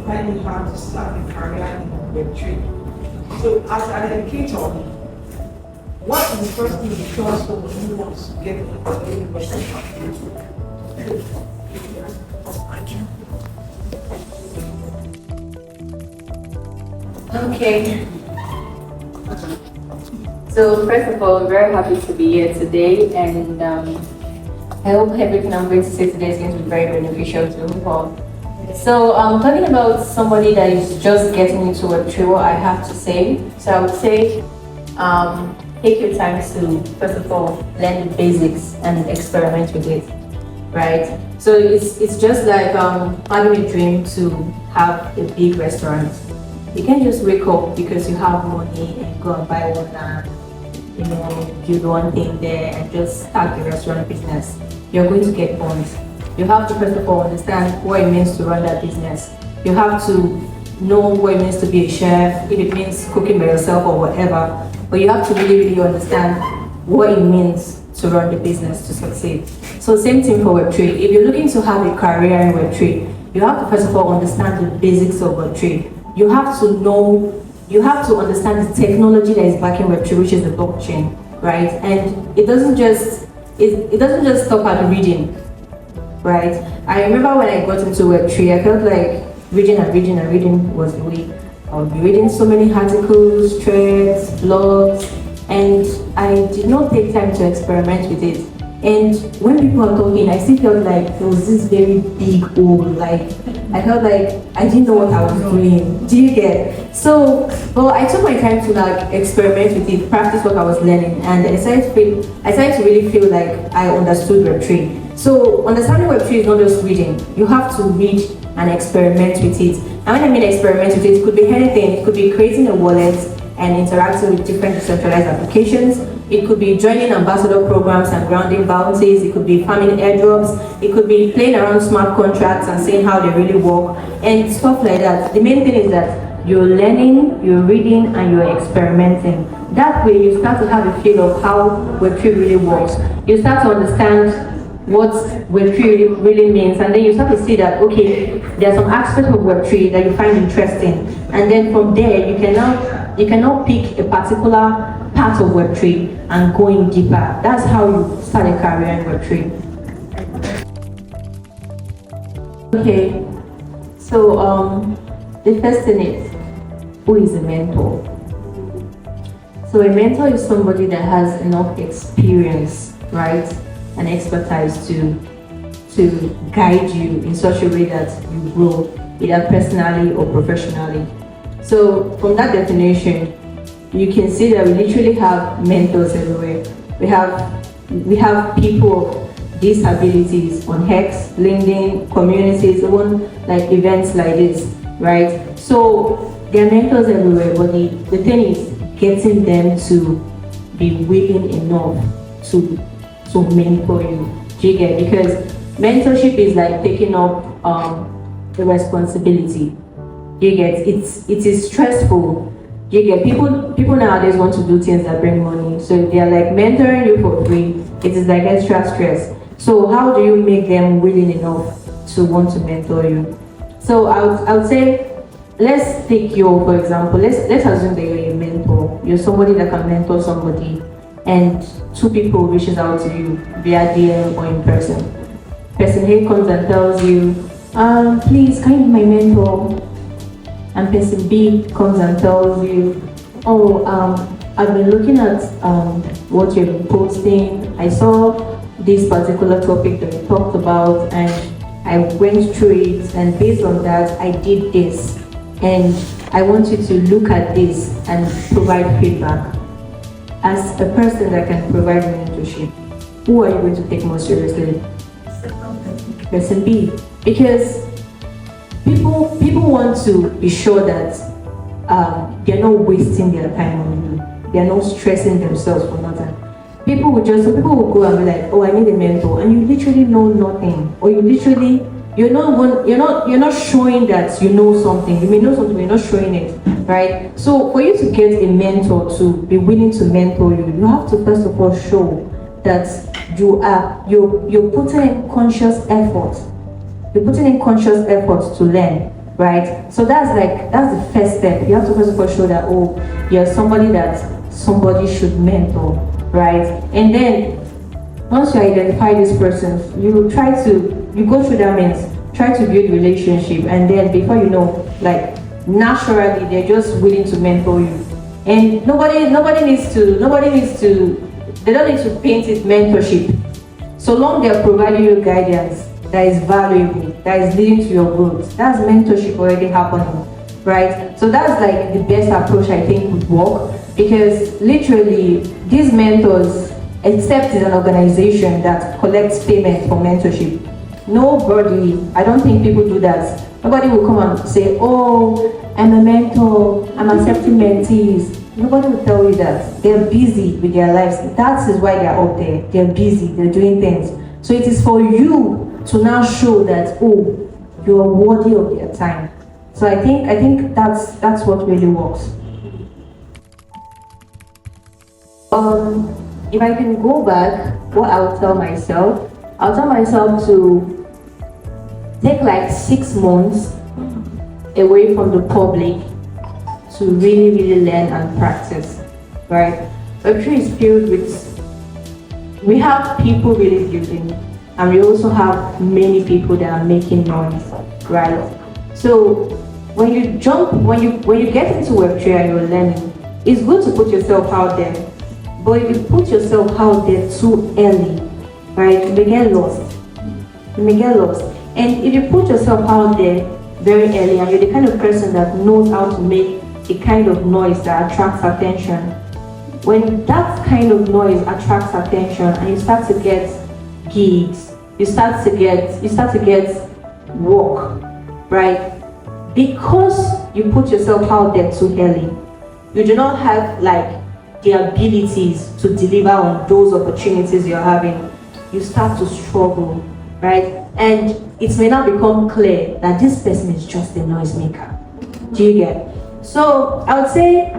find it hard to start a career in Web3. So as an educator, what is the first thing you tell someone who wants to get into the university? Okay. So first of all, I'm very happy to be here today, and I hope everything I'm going to say today is going to be very beneficial to you all. So talking about somebody that is just getting into Web3, what I have to say. So I would say take your time to, first of all, learn the basics and experiment with it, right? So it's just like having a dream to have a big restaurant. You can't just wake up because you have money and go and buy one and build one thing there and just start the restaurant business. You're going to get burned. You have to first of all understand what it means to run that business. You have to know what it means to be a chef, if it means cooking by yourself or whatever. But you have to really understand what it means to run the business to succeed. So same thing for Web3. If you're looking to have a career in Web3, you have to first of all understand the basics of Web3. You have to understand the technology that is backing Web3, which is the blockchain, right? And it doesn't just stop at reading, right? I remember when I got into Web3, I felt like reading was the way. I would be reading so many articles, threads, blogs, and I did not take time to experiment with it. And when people are talking, I still felt like there was this very big hole. Like I felt like I didn't know what I was doing. Do you get? So, well, I took my time to like experiment with it, practice what I was learning, and I started to really feel like I understood Web3. So, understanding Web3 is not just reading. You have to read and experiment with it. And when I mean experiment with it, it could be anything. It could be creating a wallet and interacting with different decentralized applications. It could be joining ambassador programs and grounding bounties. It could be farming airdrops. It could be playing around smart contracts and seeing how they really work and stuff like that. The main thing is that you're learning, you're reading, and you're experimenting. That way you start to have a feel of how Web3 really works. You start to understand what Web3 really means, and then you start to see that, okay, there are some aspects of Web3 that you find interesting, and then from there you can now pick a particular part of Web3 and go in deeper. That's how you start a career in Web3. Okay, so the first thing is, who is a mentor? So a mentor is somebody that has enough experience, right, and expertise to guide you in such a way that you grow, either personally or professionally. So from that definition, you can see that we literally have mentors everywhere. We have people of these abilities on X, LinkedIn, communities, even like events like this, right? So there are mentors everywhere, but the thing is getting them to be willing enough to mentor you. Do you get? Because mentorship is like taking up the responsibility. Do you get? It is stressful. Do you get? People nowadays want to do things that bring money, so they are like mentoring you for free. It is like extra stress. So how do you make them willing enough to want to mentor you? So I would say, let's take you, for example, let's assume that you're a mentor. You're somebody that can mentor somebody, and two people reaches out to you via DM or in person. Person A comes and tells you, please, can you be my mentor? And person B comes and tells you, oh, I've been looking at what you've been posting. I saw this particular topic that you talked about, and I went through it, and based on that, I did this. And I want you to look at this and provide feedback. As a person that can provide mentorship, who are you going to take more seriously? Person B. Because people want to be sure that they're not wasting their time on you. They're not stressing themselves for nothing. People will go and be like, oh, I need a mentor, and you literally know nothing, or you're not showing that you know something. You may know something, but you're not showing it, right? So for you to get a mentor to be willing to mentor you, you have to first of all show that you're putting in conscious effort. You're putting in conscious effort to learn. right? So that's the first step. You have to first of all show that, oh, you're somebody that somebody should mentor, right? And then once you identify these persons, you go through that means, try to build relationship, and then before you know, like naturally they're just willing to mentor you. And nobody needs to, they don't need to paint it mentorship. So long they're providing you guidance that is valuable, that is leading to your growth, that's mentorship already happening, right? So that's like the best approach I think would work, because literally these mentors, except in an organization that collects payment for mentorship, nobody, I don't think people do that. Nobody will come and say, oh, I'm a mentor, I'm accepting mentees. Nobody will tell you that. They're busy with their lives. That is why they're out there. They're busy, they're doing things. So it is for you to now show that, oh, you're worthy of their time. So I think that's what really works. If I can go back, what I'll tell myself to take like 6 months away from the public to really learn and practice, right? Web3 is filled with, we have people really building, and we also have many people that are making noise, right? So when you get into Web3 and you're learning, it's good to put yourself out there. But if you put yourself out there too early, right, you may get lost. And if you put yourself out there very early and you're the kind of person that knows how to make a kind of noise that attracts attention, when that kind of noise attracts attention and you start to get gigs, you start to get work, right? Because you put yourself out there too early, you do not have like the abilities to deliver on those opportunities you're having. You start to struggle, right? And it may not become clear that this person is just a noisemaker. Do you get? So I would say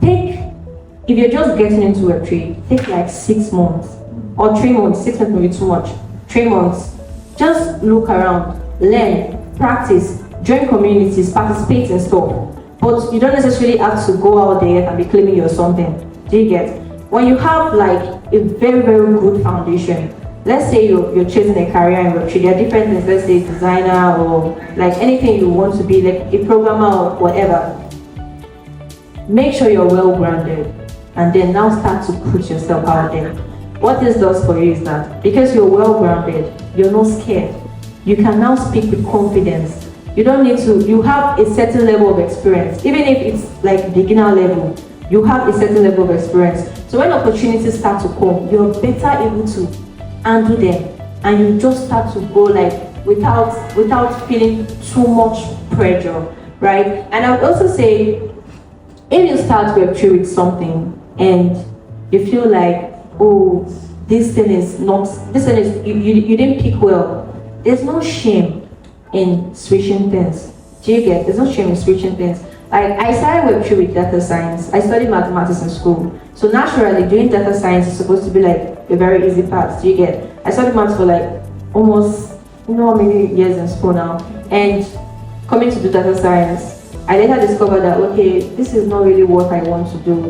if you're just getting into Web3, take like 6 months or 3 months. 6 months may be too much. 3 months. Just look around, learn, practice, join communities, participate in stuff. But you don't necessarily have to go out there and be claiming you're something. Do you get? When you have like a very good foundation, let's say you're chasing a career in Web3, there are different things, let's say designer or like anything you want to be, like a programmer or whatever. Make sure you're well grounded and then now start to put yourself out there. What this does for you is that because you're well grounded, you're not scared. You can now speak with confidence. You don't need to, you have a certain level of experience. Even if it's like beginner level, you have a certain level of experience. So when opportunities start to come, you're better able to handle them, and you just start to go like without feeling too much pressure, right? And I would also say, if you start Web3 with something and you feel like, oh, you didn't pick well, there's no shame in switching things. Do you get? There's no shame in switching things. Like I started Web3 with data science. I studied mathematics in school. So naturally, doing data science is supposed to be like a very easy path. Do you get? I studied maths for like almost, maybe years in school now. And coming to do data science, I later discovered that, okay, this is not really what I want to do.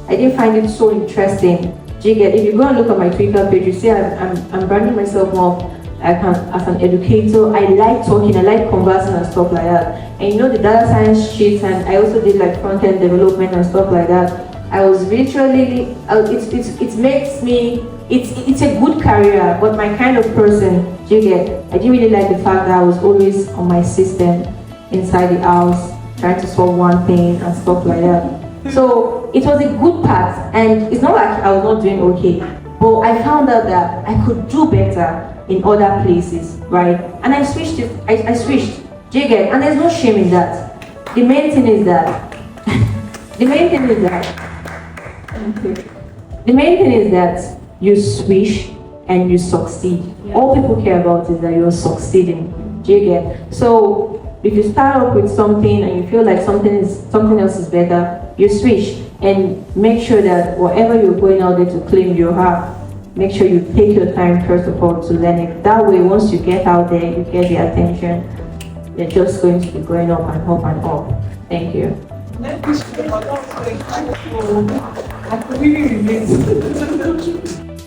I didn't find it so interesting. Do you get? If you go and look at my Twitter page, you see I'm branding myself more as an educator. I like talking, I like conversing and stuff like that. And the data science sheets, and I also did like front-end development and stuff like that. I was literally, it makes me, it's a good career, but my kind of person, do you get? I didn't really like the fact that I was always on my system inside the house, trying to solve one thing and stuff like that. So it was a good path, and it's not like I was not doing okay, but I found out that I could do better in other places, right? And I switched it, I switched, do you get? And there's no shame in that. The main thing is that, the main thing is that you switch and you succeed. Yeah. All people care about is that you're succeeding, do you get? So if you start off with something and you feel like something else is better, you switch and make sure that whatever you're going out there to claim you have, make sure you take your time first of all to learn it. That way, once you get out there, you get the attention. they're just going to be going up and up and up. Thank you. Let me show you what I was going to do. I could really relate.